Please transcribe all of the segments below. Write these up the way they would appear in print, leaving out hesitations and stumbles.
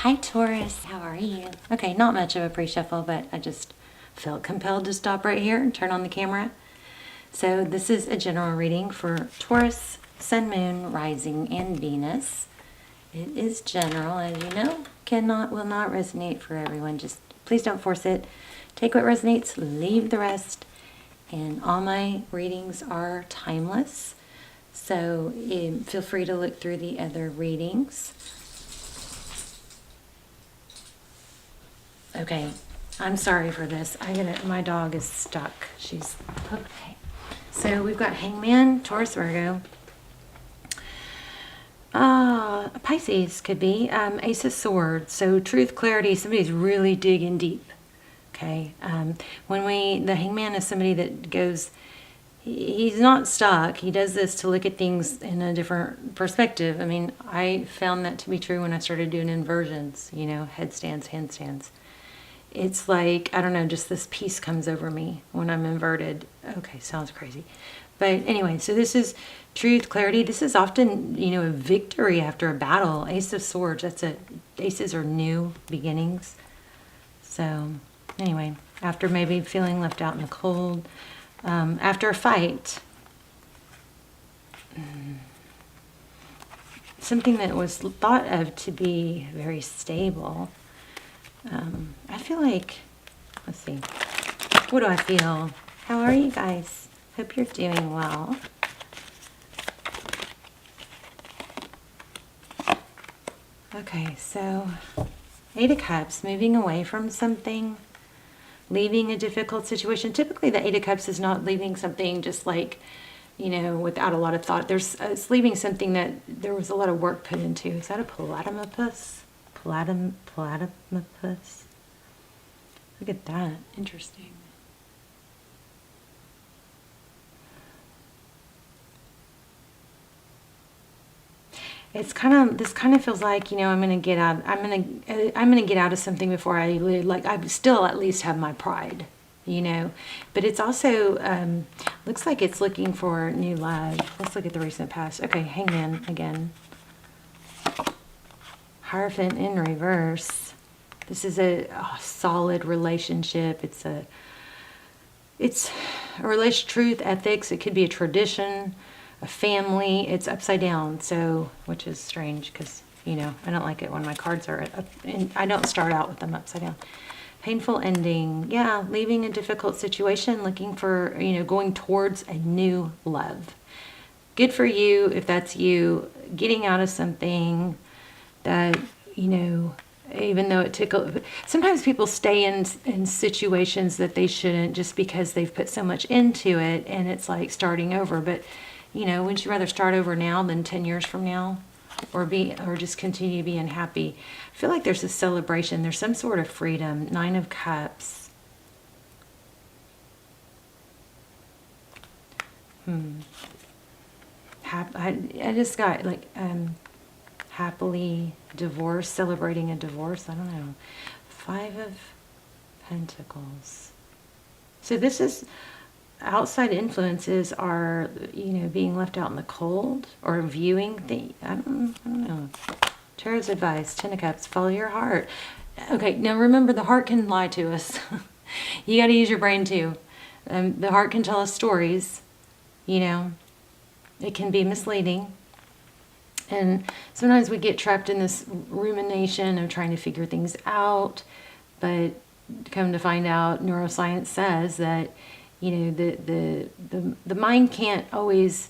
Hi Taurus, how are you? Okay, not much of a pre-shuffle, but I just felt compelled to stop right here and turn on the camera. So this is a general reading for Taurus, Sun, Moon, Rising, and Venus. It is general, as you know, will not resonate for everyone. Just please don't force it. Take what resonates, leave the rest. And all my readings are timeless. So feel free to look through the other readings. Okay, I'm sorry for this. My dog is stuck. She's okay. So we've got Hangman, Taurus, Virgo. Pisces could be Ace of Swords. So truth, clarity. Somebody's really digging deep. Okay. The Hangman is somebody that goes. He's not stuck. He does this to look at things in a different perspective. I mean, I found that to be true when I started doing inversions. You know, headstands, handstands. It's like, I don't know, just this peace comes over me when I'm inverted. Okay, sounds crazy. But anyway, so this is truth, clarity. This is often, you know, a victory after a battle. Ace of Swords, aces are new beginnings. So anyway, after maybe feeling left out in the cold, after a fight, something that was thought of to be very stable. I feel like, let's see, what do I feel? How are you guys? Hope you're doing well. Okay, so 8 of Cups, moving away from something, leaving a difficult situation. Typically the 8 of Cups is not leaving something just like, you know, without a lot of thought. It's leaving something that there was a lot of work put into. Is that a platypus? Platypus. Look at that. Interesting. This kind of feels like, you know, I'm gonna get out of something before I still at least have my pride, you know. But it's also looks like it's looking for new love. Let's look at the recent past. Okay, Hangman again. Hierophant in reverse. This is a solid relationship. It's a relation, truth, ethics. It could be a tradition, a family. It's upside down, so, which is strange because, you know, I don't like it when my cards are up, and I don't start out with them upside down. Painful ending. Yeah, leaving a difficult situation, looking for, you know, going towards a new love. Good for you if that's you, getting out of something that, you know, even though it took, sometimes people stay in situations that they shouldn't just because they've put so much into it, and it's like starting over. But, you know, wouldn't you rather start over now than 10 years from now, or just continue being happy? I feel like there's a celebration. There's some sort of freedom. 9 of Cups. I just got like happily divorced, celebrating a divorce. I don't know. 5 of Pentacles. So this is outside influences are, you know, being left out in the cold or viewing the, I don't know. Tarot's advice, 10 of Cups, follow your heart. Okay, now remember, the heart can lie to us. You got to use your brain too. The heart can tell us stories, you know. It can be misleading. And sometimes we get trapped in this rumination of trying to figure things out, but come to find out, neuroscience says that, you know, the mind can't always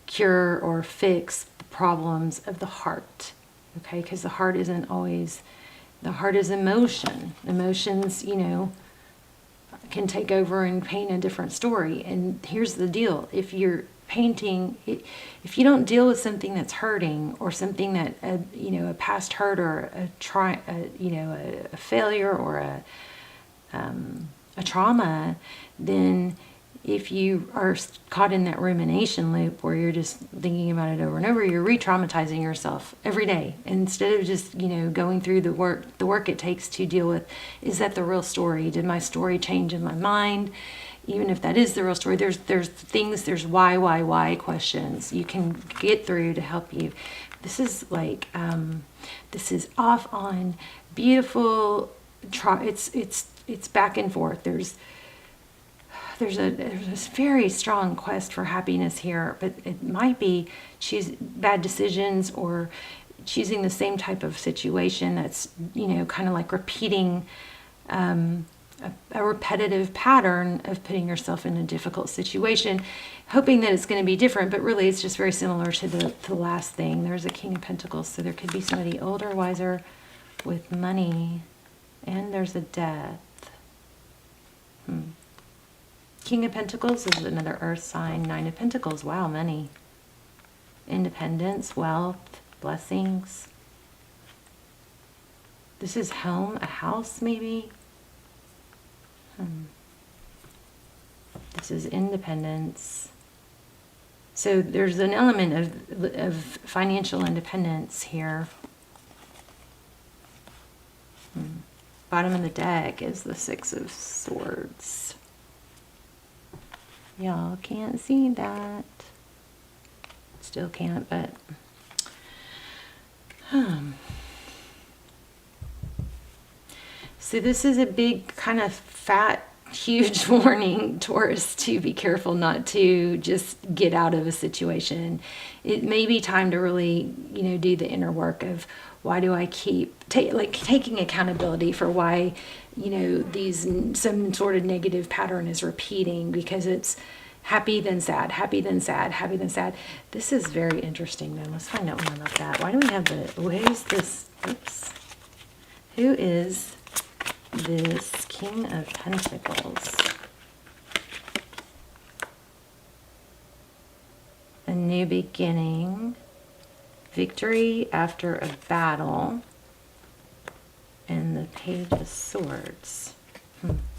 cure or fix the problems of the heart, okay? Because the heart is emotion. Emotions, you know, can take over and paint a different story. And here's the deal: if you're painting, if you don't deal with something that's hurting, or something that you know, a past hurt, or a failure, or a trauma, then if you are caught in that rumination loop where you're just thinking about it over and over, you're re-traumatizing yourself every day, instead of just, you know, going through the work it takes to deal with, is that the real story? Did my story change in my mind? Even if that is the real story, there's why questions you can get through to help you. This is like, this is off on beautiful, it's back and forth. There's a very strong quest for happiness here, but it might be bad decisions or choosing the same type of situation that's, you know, kind of like repeating a repetitive pattern of putting yourself in a difficult situation, hoping that it's going to be different, but really it's just very similar to the last thing. There's a King of Pentacles, so there could be somebody older, wiser, with money, and there's a death. King of Pentacles is another earth sign. Nine of Pentacles, wow, money. Independence, wealth, blessings. This is home, a house maybe. This is independence. So there's an element of financial independence here. Bottom of the deck is the Six of Swords. Y'all can't see that. Still can't, but so this is a big kind of fat, huge warning, Taurus, to be careful not to just get out of a situation. It may be time to really, you know, do the inner work of why do I keep taking accountability for why, you know, some sort of negative pattern is repeating, because it's happy then sad, happy then sad, happy then sad. This is very interesting though. Let's find out more about that. Why do we have who is this? Oops. Who is this King of Pentacles? A new beginning, victory after a battle, and the Page of Swords.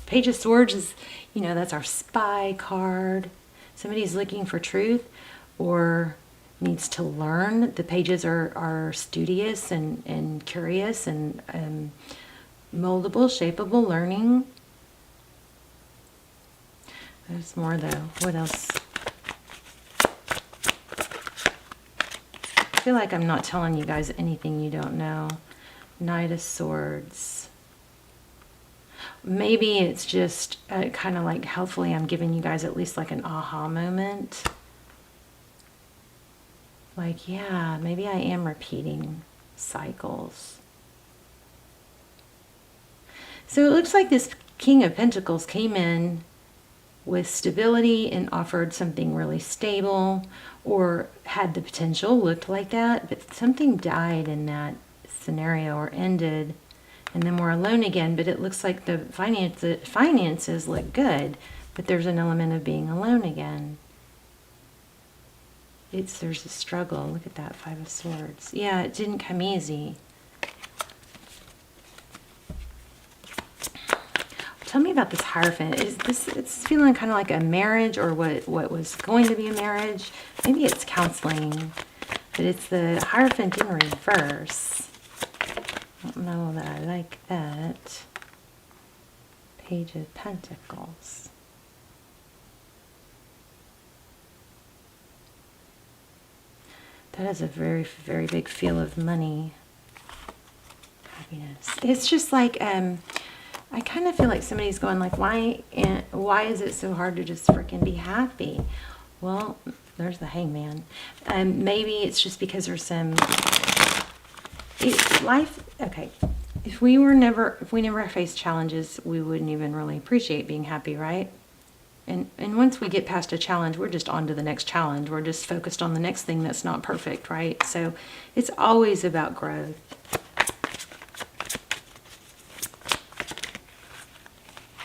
Page of Swords is, you know, that's our spy card. Somebody's looking for truth or needs to learn. The pages are studious and curious and moldable, shapeable, learning. There's more though. What else? I feel like I'm not telling you guys anything you don't know. Knight of Swords. Maybe it's just kind of like, hopefully I'm giving you guys at least like an aha moment. Like, yeah, maybe I am repeating cycles. So it looks like this King of Pentacles came in with stability and offered something really stable, or had the potential, looked like that, but something died in that scenario or ended, and then we're alone again. But it looks like the finances look good, but there's an element of being alone again. There's a struggle. Look at that, Five of Swords. Yeah, it didn't come easy. Tell me about this Hierophant. It's feeling kind of like a marriage, or what was going to be a marriage. Maybe it's counseling, but it's the Hierophant in reverse. I don't know that I like that. Page of Pentacles. That has a very, very big feel of money. Happiness. It's just like, I kind of feel like somebody's going like, why is it so hard to just freaking be happy? Well, there's the Hangman. Maybe it's just because there's some life. Okay, if we never faced challenges, we wouldn't even really appreciate being happy, right? And once we get past a challenge, we're just on to the next challenge. We're just focused on the next thing that's not perfect, right? So it's always about growth.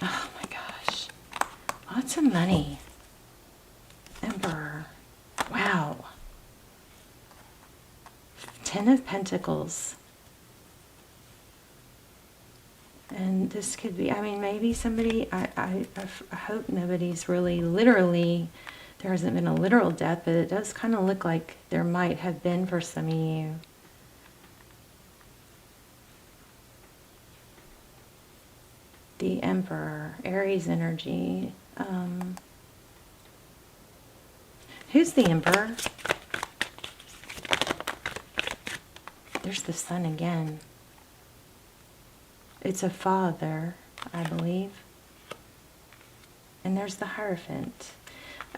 Oh my gosh. Lots of money. Emperor. Wow. 10 of Pentacles. And this could be, I mean, maybe somebody, I hope nobody's really literally, there hasn't been a literal death, but it does kind of look like there might have been for some of you. The Emperor, Aries energy. Who's the Emperor? there's the sun again. It's a father, I believe. And there's the Hierophant.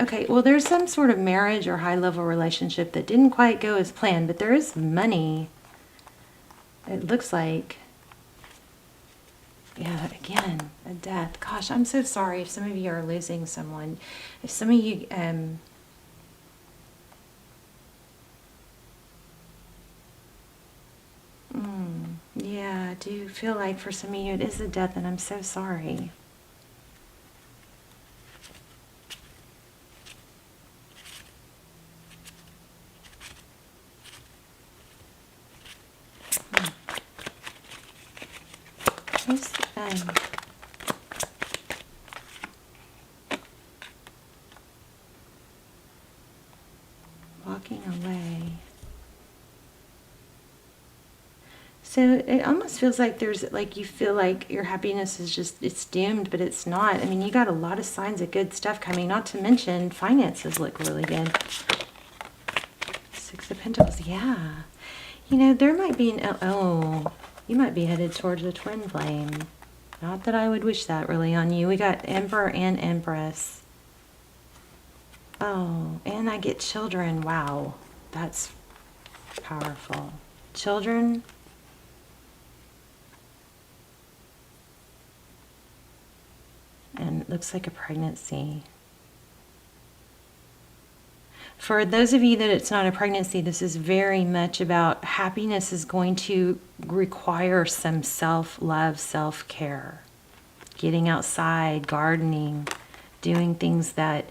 Okay, well, there's some sort of marriage or high-level relationship that didn't quite go as planned, but there is money. It looks like. Yeah, again, a death. Gosh, I'm so sorry if some of you are losing someone. If some of you, yeah, I do feel like for some of you it is a death, and I'm so sorry. Who's, walking away. So it almost feels like there's, like, you feel like your happiness is just, it's doomed, but it's not. I mean, you got a lot of signs of good stuff coming, not to mention finances look really good. Six of Pentacles, yeah. You know, there might be an, oh, you might be headed towards a twin flame. Not that I would wish that really on you. We got Emperor and Empress. Oh, and I get children. Wow, that's powerful. Children. And it looks like a pregnancy. For those of you that it's not a pregnancy, this is very much about happiness is going to require some self-love, self-care. Getting outside, gardening, doing things that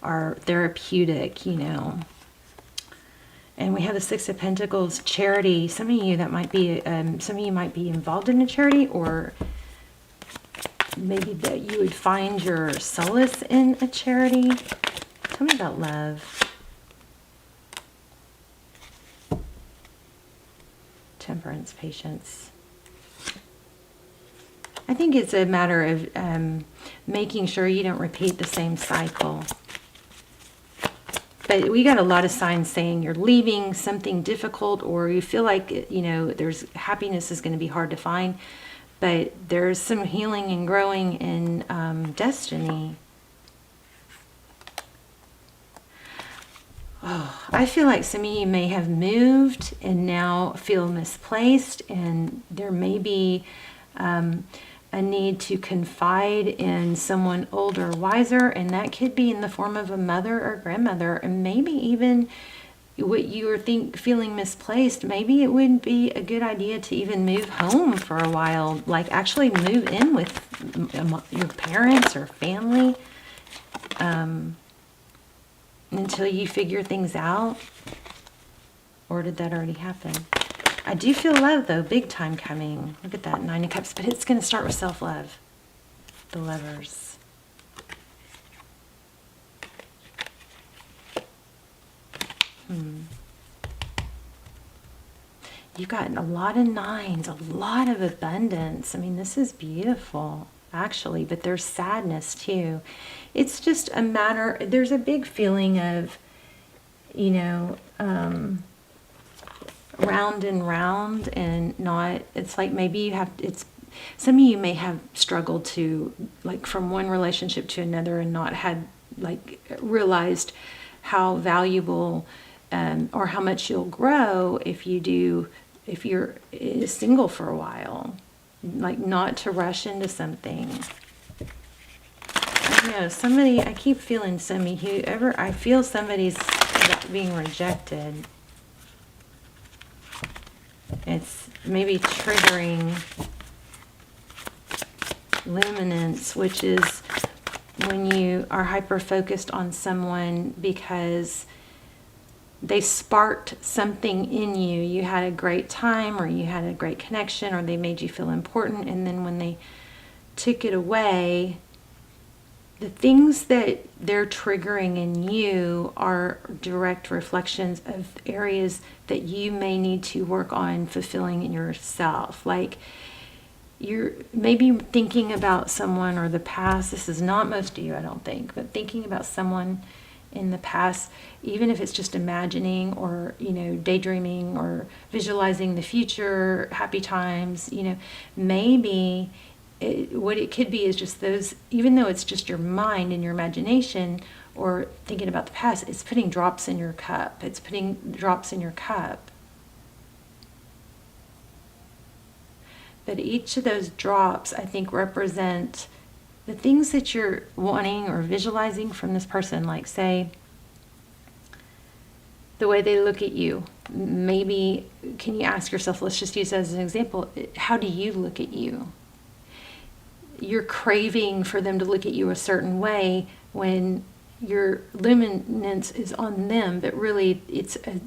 are therapeutic, you know. And we have the Six of Pentacles, charity. Some of you that might be, some of you might be involved in a charity, or maybe that you would find your solace in a charity. Tell me about love. Temperance, patience. I think it's a matter of making sure you don't repeat the same cycle. But we got a lot of signs saying you're leaving something difficult, or you feel like, you know, there's happiness is going to be hard to find. But there's some healing and growing in destiny. Oh, I feel like some of you may have moved and now feel misplaced, and there may be a need to confide in someone older, wiser, and that could be in the form of a mother or grandmother, and maybe even what you are feeling misplaced. Maybe it would be a good idea to even move home for a while, like actually move in with your parents or family. Until you figure things out. Or did that already happen? I do feel love, though, big time coming. Look at that, Nine of Cups. But it's going to start with self-love. The Lovers. You've got a lot of nines, a lot of abundance. I mean, this is beautiful, actually, but there's sadness too. It's just a matter, there's a big feeling of, you know, round and round, and not, it's like maybe you have, it's, some of you may have struggled to, like, from one relationship to another and not had, like, realized how valuable or how much you'll grow if you're single for a while. Like, not to rush into something. I know, somebody, I keep feeling whoever, I feel somebody's being rejected. It's maybe triggering luminance, which is when you are hyper-focused on someone because they sparked something in you. You had a great time, or you had a great connection, or they made you feel important, and then when they took it away, the things that they're triggering in you are direct reflections of areas that you may need to work on fulfilling in yourself. Like, you're maybe thinking about someone or the past. This is not most of you, I don't think, but thinking about someone in the past, even if it's just imagining or, you know, daydreaming or visualizing the future, happy times, you know, maybe what it could be is just those, even though it's just your mind and your imagination or thinking about the past, it's putting drops in your cup. It's putting drops in your cup. But each of those drops, I think, represent the things that you're wanting or visualizing from this person. Like, say, the way they look at you. Maybe, can you ask yourself, let's just use as an example, how do you look at you? You're craving for them to look at you a certain way when your luminance is on them, but really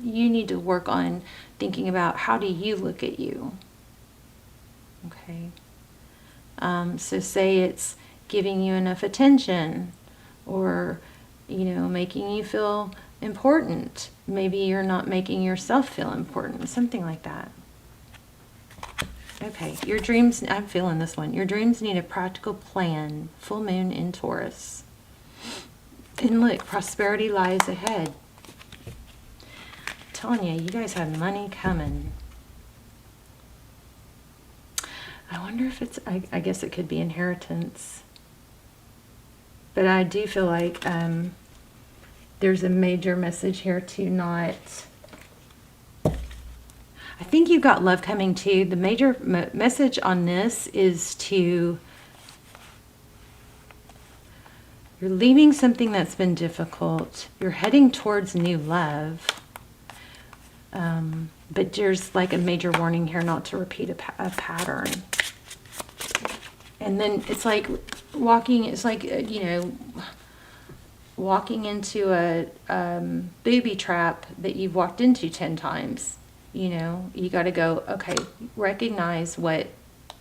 you need to work on thinking about, how do you look at you? Okay. So say it's giving you enough attention, or, you know, making you feel important. Maybe you're not making yourself feel important, something like that. Okay, your dreams, I'm feeling this one. Your dreams need a practical plan. Full moon in Taurus. And look, prosperity lies ahead. I'm telling you, you guys have money coming. I wonder if it's, I guess it could be inheritance. But I do feel like there's a major message here to not... I think you've got love coming too. The major message on this is to... You're leaving something that's been difficult. You're heading towards new love. But there's like a major warning here not to repeat a pattern. And then it's like walking, it's like, you know, walking into a booby trap that you've walked into 10 times. You know, you got to go, okay, recognize what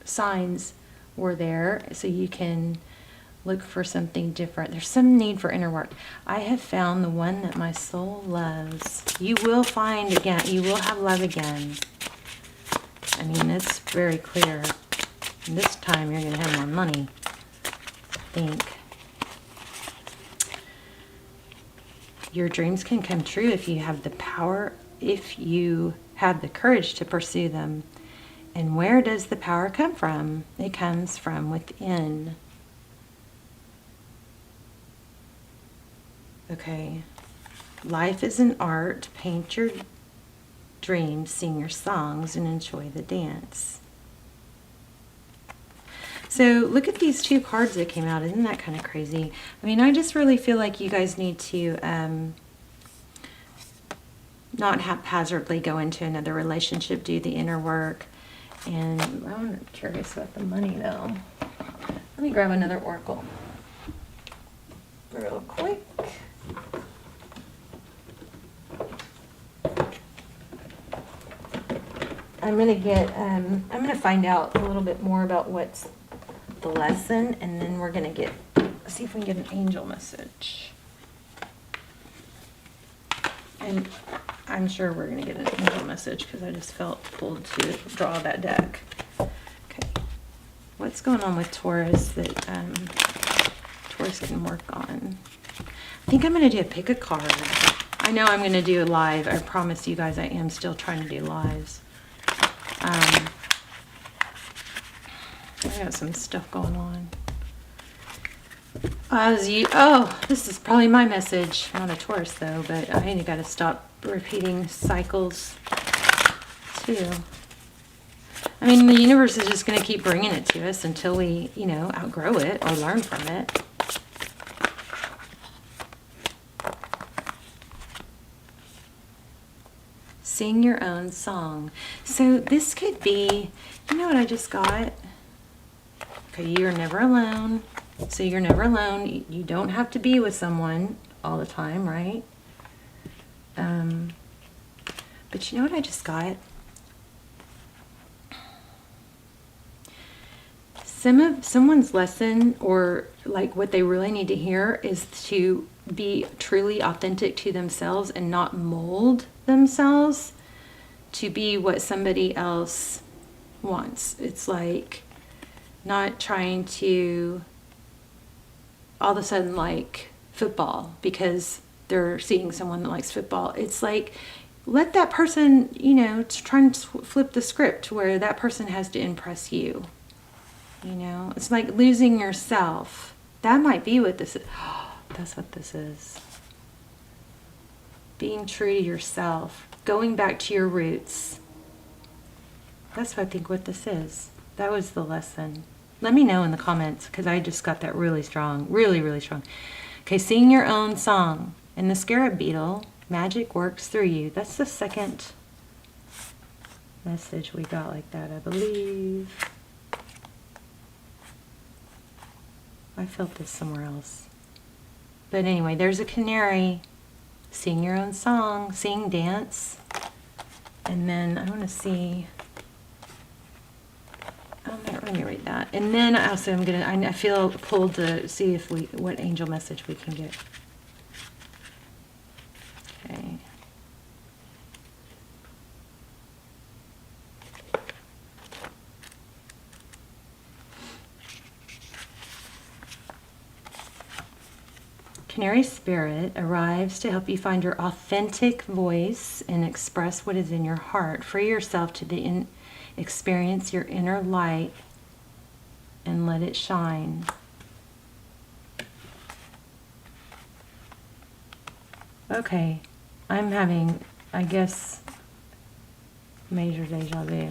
signs were there so you can look for something different. There's some need for inner work. I have found the one that my soul loves. You will find again, you will have love again. I mean, it's very clear. And this time you're going to have more money, I think. Your dreams can come true if you have the power, if you have the courage to pursue them. And where does the power come from? It comes from within. Okay. Life is an art. Paint your dreams, sing your songs, and enjoy the dance. So look at these two cards that came out. Isn't that kind of crazy? I mean, I just really feel like you guys need to not haphazardly go into another relationship, do the inner work. And I'm curious about the money though. Let me grab another oracle real quick. I'm gonna find out a little bit more about what's the lesson, and then we're gonna see if we can get an angel message. And I'm sure we're gonna get an angel message because I just felt pulled to draw that deck. Okay, what's going on with Taurus that Taurus can work on? I think I'm gonna do a pick a card. I know I'm gonna do a live. I promise you guys I am still trying to do lives. I got some stuff going on. This is probably my message. Not a Taurus though, but I got to stop repeating cycles too. I mean, the universe is just going to keep bringing it to us until we, you know, outgrow it or learn from it. Sing your own song. So this could be, you know what I just got? Okay, you're never alone. So you're never alone. You don't have to be with someone all the time, right? But you know what I just got? Someone's lesson, or like what they really need to hear, is to be truly authentic to themselves and not mold themselves to be what somebody else wants. It's like not trying to all of a sudden like football because they're seeing someone that likes football. It's like, let that person, you know, try and flip the script where that person has to impress you. You know, it's like losing yourself. That might be what this is. That's what this is. Being true to yourself. Going back to your roots. That's what I think what this is. That was the lesson. Let me know in the comments, because I just got that really strong. Really, really strong. Okay, sing your own song. And the scarab beetle, magic works through you. That's the second message we got like that, I believe. I felt this somewhere else. But anyway, there's a canary. Sing your own song. Sing, dance. And then I want to see... let me read that. And then also I feel pulled to see if what angel message we can get. Okay. Canary Spirit arrives to help you find your authentic voice and express what is in your heart. Free yourself to experience your inner light and let it shine. Okay, I'm having, I guess, major deja vu.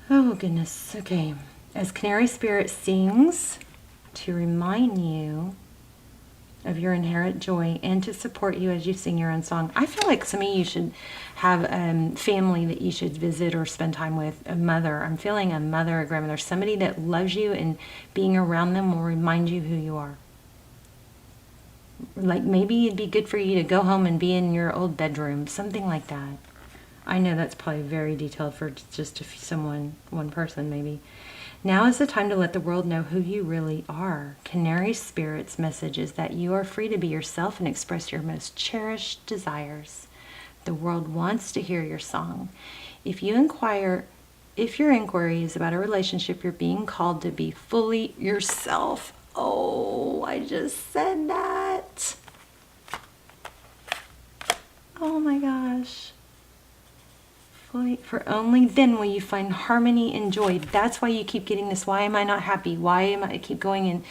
Oh goodness, okay. As Canary Spirit sings to remind you of your inherent joy and to support you as you sing your own song. I feel like some of you should have family that you should visit or spend time with. A mother. I'm feeling a mother, a grandmother, somebody that loves you, and being around them will remind you who you are. Like maybe it'd be good for you to go home and be in your old bedroom, something like that. I know that's probably very detailed for just one person maybe. Now is the time to let the world know who you really are. Canary Spirit's message is that you are free to be yourself and express your most cherished desires. The world wants to hear your song. If your inquiry is about a relationship, you're being called to be fully yourself. Oh, I just said that. Oh my gosh. For only then will you find harmony and joy. That's why you keep getting this. Why am I not happy? Why am I keep going and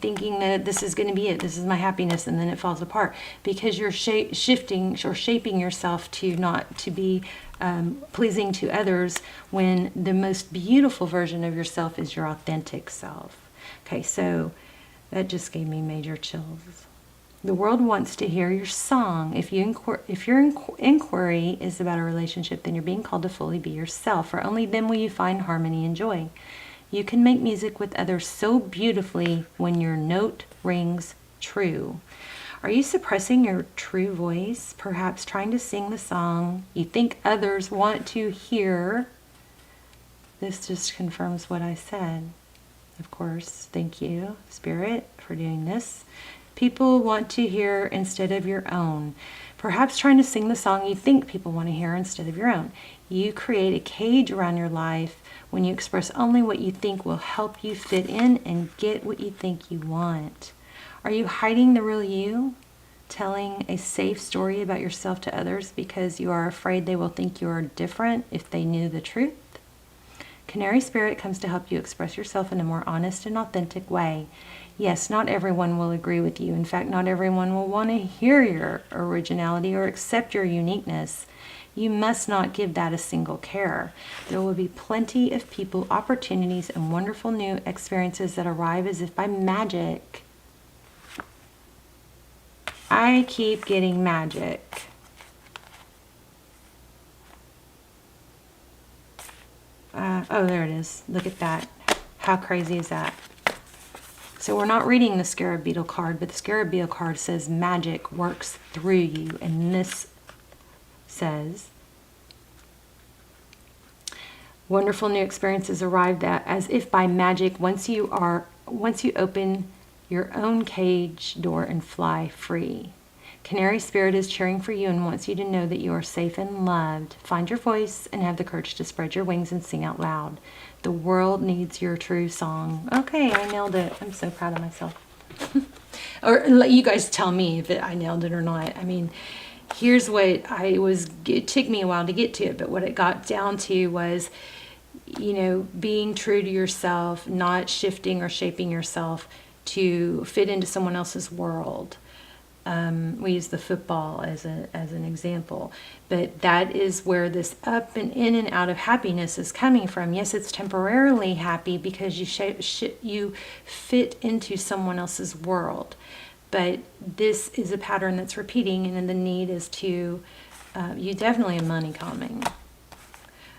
thinking that this is going to be it? This is my happiness, and then it falls apart because you're shifting or shaping yourself to not to be pleasing to others, when the most beautiful version of yourself is your authentic self. Okay, so that just gave me major chills. The world wants to hear your song. If your inquiry is about a relationship, then you're being called to fully be yourself. For only then will you find harmony and joy. You can make music with others so beautifully when your note rings true. Are you suppressing your true voice? Perhaps trying to sing the song you think others want to hear? This just confirms what I said. Of course, thank you, Spirit, for doing this. People want to hear instead of your own. Perhaps trying to sing the song you think people want to hear instead of your own. You create a cage around your life when you express only what you think will help you fit in and get what you think you want. Are you hiding the real you? Telling a safe story about yourself to others because you are afraid they will think you are different if they knew the truth? Canary Spirit comes to help you express yourself in a more honest and authentic way. Yes, not everyone will agree with you. In fact, not everyone will want to hear your originality or accept your uniqueness. You must not give that a single care. There will be plenty of people, opportunities, and wonderful new experiences that arrive as if by magic. I keep getting magic. Oh, there it is. Look at that. How crazy is that? So we're not reading the Scarab Beetle card, but the Scarab Beetle card says magic works through you. And this says, wonderful new experiences arrive that as if by magic once you open your own cage door and fly free. Canary Spirit is cheering for you and wants you to know that you are safe and loved. Find your voice and have the courage to spread your wings and sing out loud. The world needs your true song. Okay, I nailed it. I'm so proud of myself. Or let you guys tell me if I nailed it or not. I mean, here's what it took me a while to get to it, but what it got down to was, you know, being true to yourself, not shifting or shaping yourself to fit into someone else's world. We use the football as an example, but that is where this up and in and out of happiness is coming from. Yes, it's temporarily happy because you fit into someone else's world, but this is a pattern that's repeating, and then the need is to, you definitely have money coming.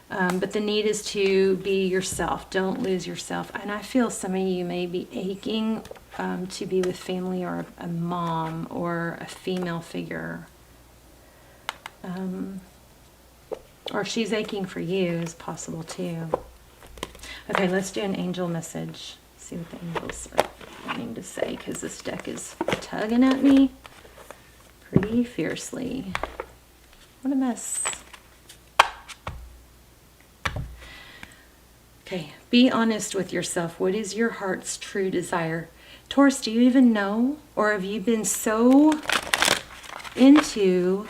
But the need is to be yourself. Don't lose yourself. And I feel some of you may be aching to be with family or a mom or a female figure. Or she's aching for you is possible too. Okay, let's do an angel message. See what the angels are wanting to say, because this deck is tugging at me pretty fiercely. What a mess. Okay, be honest with yourself. What is your heart's true desire? Taurus, do you even know? Or have you been so into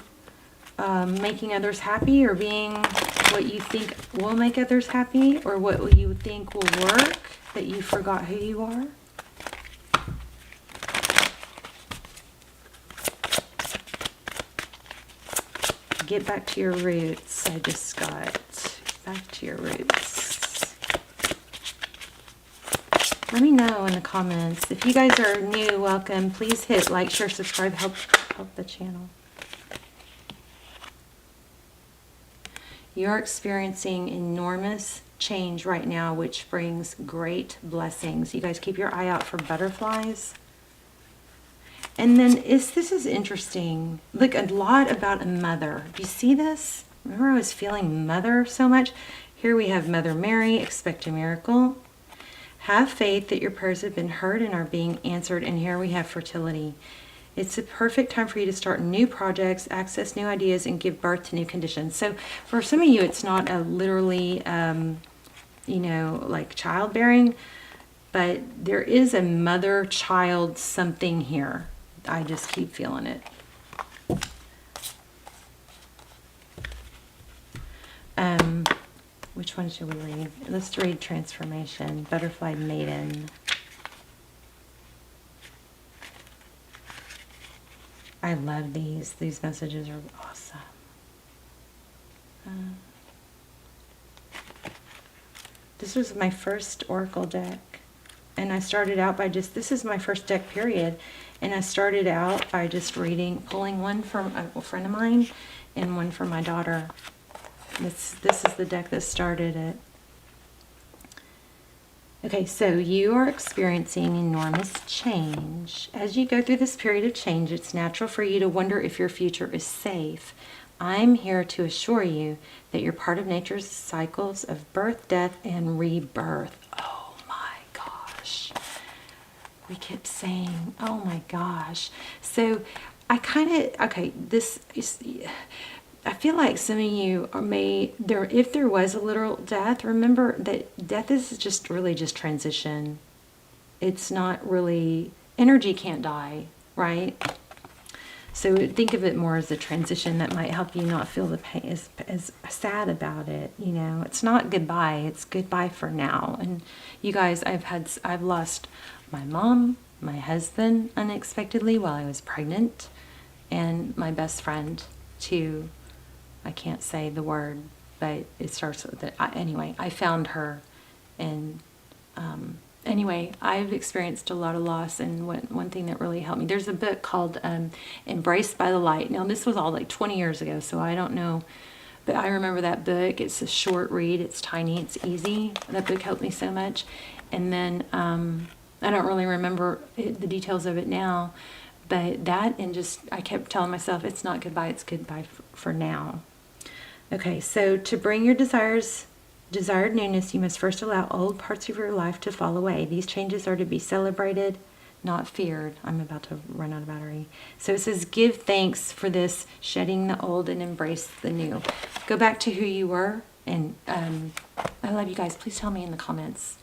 making others happy, or being what you think will make others happy, or what you think will work, that you forgot who you are? Get back to your roots. I just got back to your roots. Let me know in the comments. If you guys are new, welcome. Please hit like, share, subscribe, help the channel. You're experiencing enormous change right now, which brings great blessings. You guys keep your eye out for butterflies. And then this is interesting. Look, a lot about a mother. Do you see this? Remember I was feeling mother so much? Here we have Mother Mary, expect a miracle. Have faith that your prayers have been heard and are being answered. And here we have fertility. It's a perfect time for you to start new projects, access new ideas, and give birth to new conditions. So for some of you, it's not a literally, you know, like childbearing, but there is a mother-child something here. I just keep feeling it. Which one should we read? Let's read Transformation, Butterfly Maiden. I love these. These messages are awesome. This was my first Oracle deck. And I started out by this is my first deck period. And I started out by just pulling one from a friend of mine and one from my daughter. This is the deck that started it. Okay, so you are experiencing enormous change. As you go through this period of change, it's natural for you to wonder if your future is safe. I'm here to assure you that you're part of nature's cycles of birth, death, and rebirth. Oh my gosh. We kept saying, oh my gosh. So I feel like some of you if there was a literal death, remember that death is just really just transition. It's not really, energy can't die, right? So think of it more as a transition that might help you not feel the pain, as sad about it. You know, it's not goodbye, it's goodbye for now. And you guys, I've lost my mom, my husband unexpectedly while I was pregnant, and my best friend too. I can't say the word, but it starts with it. Anyway, I found her, and anyway, I've experienced a lot of loss, and one thing that really helped me, there's a book called Embraced by the Light. Now, this was all like 20 years ago, so I don't know, but I remember that book. It's a short read. It's tiny. It's easy. That book helped me so much. And then I don't really remember the details of it now, but that, and just I kept telling myself, it's not goodbye, it's goodbye for now. Okay, so to bring your desired newness, you must first allow old parts of your life to fall away. These changes are to be celebrated, not feared. I'm about to run out of battery. So it says, give thanks for this, shedding the old and embrace the new. Go back to who you were, and I love you guys. Please tell me in the comments